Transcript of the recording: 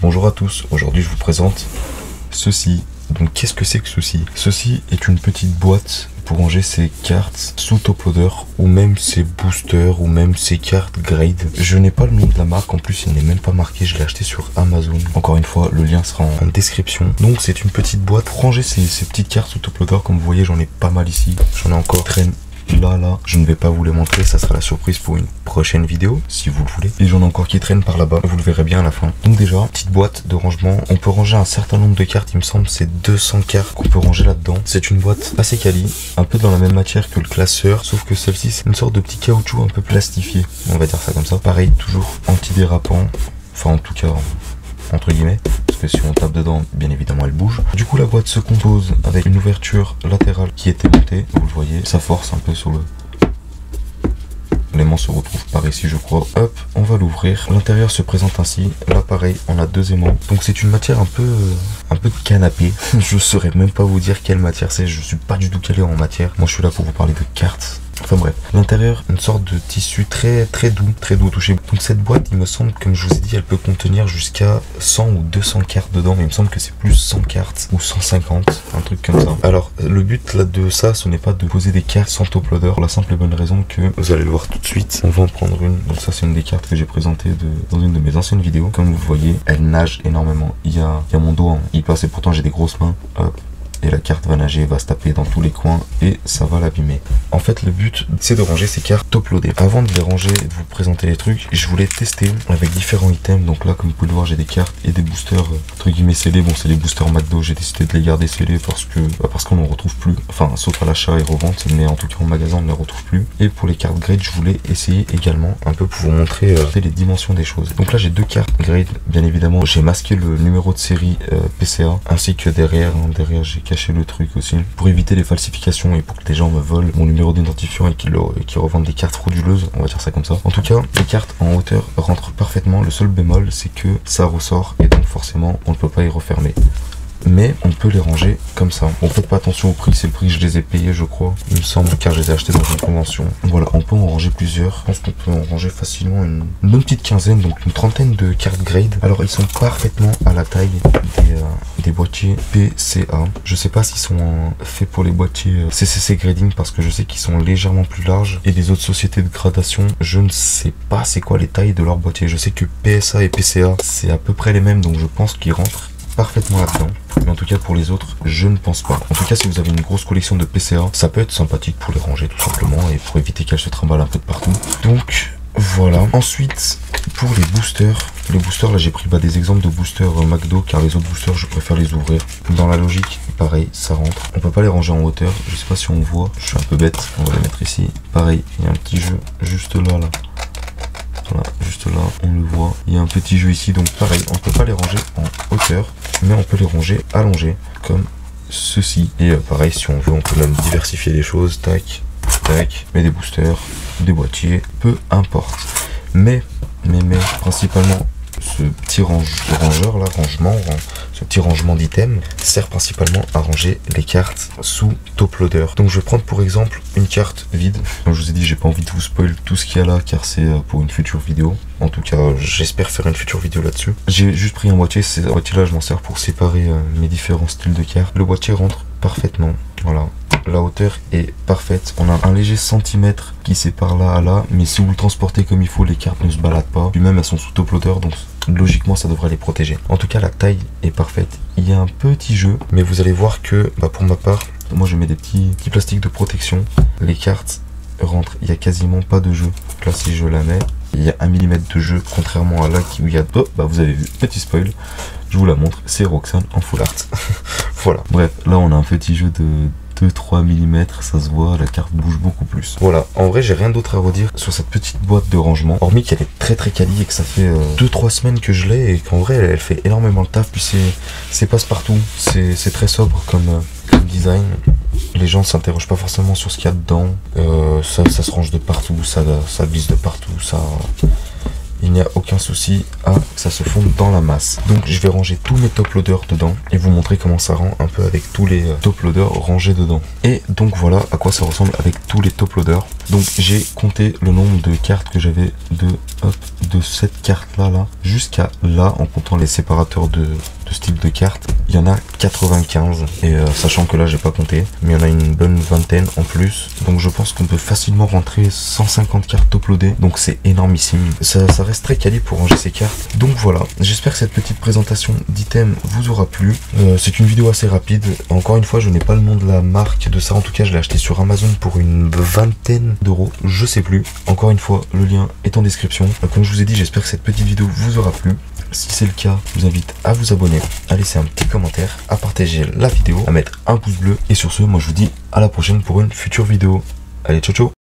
Bonjour à tous, aujourd'hui je vous présente ceci. Donc qu'est-ce que c'est que ceci? Ceci est une petite boîte pour ranger ses cartes sous top loader ou même ses boosters ou même ses cartes grade. Je n'ai pas le nom de la marque, en plus il n'est même pas marqué, je l'ai acheté sur Amazon. Encore une fois, le lien sera en description. Donc c'est une petite boîte pour ranger ses petites cartes sous top loader. Comme vous voyez, j'en ai pas mal ici. J'en ai encore traîne là, je ne vais pas vous les montrer, ça sera la surprise pour une prochaine vidéo, si vous le voulez. Et j'en ai encore qui traînent par là-bas, vous le verrez bien à la fin. Donc déjà, petite boîte de rangement, on peut ranger un certain nombre de cartes, il me semble, c'est 200 cartes qu'on peut ranger là-dedans. C'est une boîte assez quali, un peu dans la même matière que le classeur, sauf que celle-ci, c'est une sorte de petit caoutchouc un peu plastifié, on va dire ça comme ça. Pareil, toujours antidérapant, enfin en tout cas, entre guillemets, parce que si on tape dedans, bien évidemment elle bouge. Du coup la boîte se compose avec une ouverture latérale qui est aimantée, vous le voyez, ça force un peu sur le... L'aimant se retrouve par ici je crois. Hop, on va l'ouvrir. L'intérieur se présente ainsi. Là pareil, on a deux aimants. Donc c'est une matière un peu de canapé. Je saurais même pas vous dire quelle matière c'est. Je suis pas du tout calé en matière. Moi je suis là pour vous parler de cartes. Enfin bref, l'intérieur, une sorte de tissu très doux au toucher. Donc cette boîte, il me semble, comme je vous ai dit, elle peut contenir jusqu'à 100 ou 200 cartes dedans. Mais il me semble que c'est plus 100 cartes ou 150, un truc comme ça. Alors le but là de ça, ce n'est pas de poser des cartes sans top loader, pour la simple et bonne raison que vous allez le voir tout de suite. On va en prendre une. Donc ça c'est une des cartes que j'ai présentées dans une de mes anciennes vidéos. Comme vous le voyez, elle nage énormément. Il y a mon dos, il passe et pourtant j'ai des grosses mains. Hop. Et la carte va nager, va se taper dans tous les coins et ça va l'abîmer. En fait, le but, c'est de ranger ces cartes top loadées. Avant de les ranger et de vous présenter les trucs, je voulais tester avec différents items. Donc là, comme vous pouvez le voir, j'ai des cartes et des boosters, entre guillemets, scellés. Bon, c'est les boosters McDo, j'ai décidé de les garder scellés parce qu'on n'en retrouve plus. Enfin, sauf à l'achat et revente, mais en tout cas, en magasin, on ne les retrouve plus. Et pour les cartes grade, je voulais essayer également un peu pour vous montrer les dimensions des choses. Donc là, j'ai deux cartes grade, bien évidemment. J'ai masqué le numéro de série PCA, ainsi que derrière, j'ai cacher le truc aussi pour éviter les falsifications et pour que les gens me volent mon numéro d'identifiant et qu'ils revendent des cartes frauduleuses, on va dire ça comme ça. En tout cas, les cartes en hauteur rentrent parfaitement. Le seul bémol, c'est que ça ressort et donc forcément on ne peut pas y refermer. Mais on peut les ranger comme ça. Bon, faites pas attention au prix, c'est le prix que je les ai payés je crois, il me semble, car je les ai achetés dans une convention. Voilà, on peut en ranger plusieurs. Je pense qu'on peut en ranger facilement une bonne petite quinzaine, donc une trentaine de cartes grade. Alors ils sont parfaitement à la taille des boîtiers PCA. Je sais pas s'ils sont faits pour les boîtiers CCC grading, parce que je sais qu'ils sont légèrement plus larges, et des autres sociétés de gradation, je ne sais pas c'est quoi les tailles de leurs boîtiers. Je sais que PSA et PCA c'est à peu près les mêmes, donc je pense qu'ils rentrent parfaitement là-dedans. Mais en tout cas pour les autres, je ne pense pas. En tout cas, si vous avez une grosse collection de PCA, ça peut être sympathique pour les ranger tout simplement et pour éviter qu'elles se trimballent un peu de partout. Donc voilà. Ensuite, pour les boosters là j'ai pris des exemples de boosters McDo, car les autres boosters je préfère les ouvrir. Dans la logique, pareil, ça rentre. On peut pas les ranger en hauteur. Je sais pas si on voit, je suis un peu bête. On va les mettre ici. Pareil, il y a un petit jeu juste là. Voilà, juste là, on le voit. Il y a un petit jeu ici, donc pareil, on ne peut pas les ranger en hauteur, mais on peut les ranger allongés, comme ceci. Et pareil, si on veut, on peut même diversifier les choses, tac, tac, mais des boosters, des boîtiers, peu importe. Mais, principalement, ce petit rangeur là, ce petit rangement d'items sert principalement à ranger les cartes sous top loader. Donc je vais prendre pour exemple une carte vide. Comme je vous ai dit, j'ai pas envie de vous spoil tout ce qu'il y a là, car c'est pour une future vidéo. En tout cas, j'espère faire une future vidéo là-dessus. J'ai juste pris un boîtier. Ce boîtier là, je m'en sers pour séparer mes différents styles de cartes. Le boîtier rentre parfaitement. Voilà. La hauteur est parfaite. On a un léger centimètre qui sépare là à là, mais si vous le transportez comme il faut, les cartes ne se baladent pas. Puis même elles sont sous top loader, donc logiquement ça devrait les protéger. En tout cas, la taille est parfaite. Il y a un petit jeu, mais vous allez voir que pour ma part, moi je mets des petits plastiques de protection. Les cartes rentrent, il n'y a quasiment pas de jeu. Donc là, si je la mets, il y a 1 mm de jeu, contrairement à là où il y a... Oh, vous avez vu, petit spoil, je vous la montre, c'est Roxane en full art. Voilà, bref, là on a un petit jeu de 2-3 mm, ça se voit, la carte bouge beaucoup plus. Voilà, en vrai j'ai rien d'autre à redire sur cette petite boîte de rangement, hormis qu'elle est très quali et que ça fait 2-3 semaines que je l'ai et qu'en vrai elle fait énormément de taf. Puis c'est passe-partout, c'est très sobre comme design. Les gens s'interrogent pas forcément sur ce qu'il y a dedans, ça se range de partout, ça glisse de partout, il n'y a aucun souci à que ça se fonde dans la masse. Donc je vais ranger tous mes top loaders dedans et vous montrer comment ça rend un peu avec tous les top loaders rangés dedans. Et donc voilà à quoi ça ressemble avec tous les top loaders. Donc j'ai compté le nombre de cartes que j'avais de cette carte là jusqu'à là, en comptant les séparateurs de ce type de carte. Il y en a 95 et sachant que là j'ai pas compté, mais il y en a une bonne vingtaine en plus. Donc je pense qu'on peut facilement rentrer 150 cartes top loadées, donc c'est énormissime. Ça reste très quali pour ranger ces cartes. Donc voilà, j'espère que cette petite présentation d'items vous aura plu. C'est une vidéo assez rapide. Encore une fois, je n'ai pas le nom de la marque de ça. En tout cas, je l'ai acheté sur Amazon pour une vingtaine d'euros, je sais plus. Encore une fois, le lien est en description. Comme je vous ai dit, j'espère que cette petite vidéo vous aura plu. Si c'est le cas, je vous invite à vous abonner, à laisser un petit commentaire, à partager la vidéo, à mettre un pouce bleu. Et sur ce, moi je vous dis à la prochaine pour une future vidéo. Allez, ciao ciao!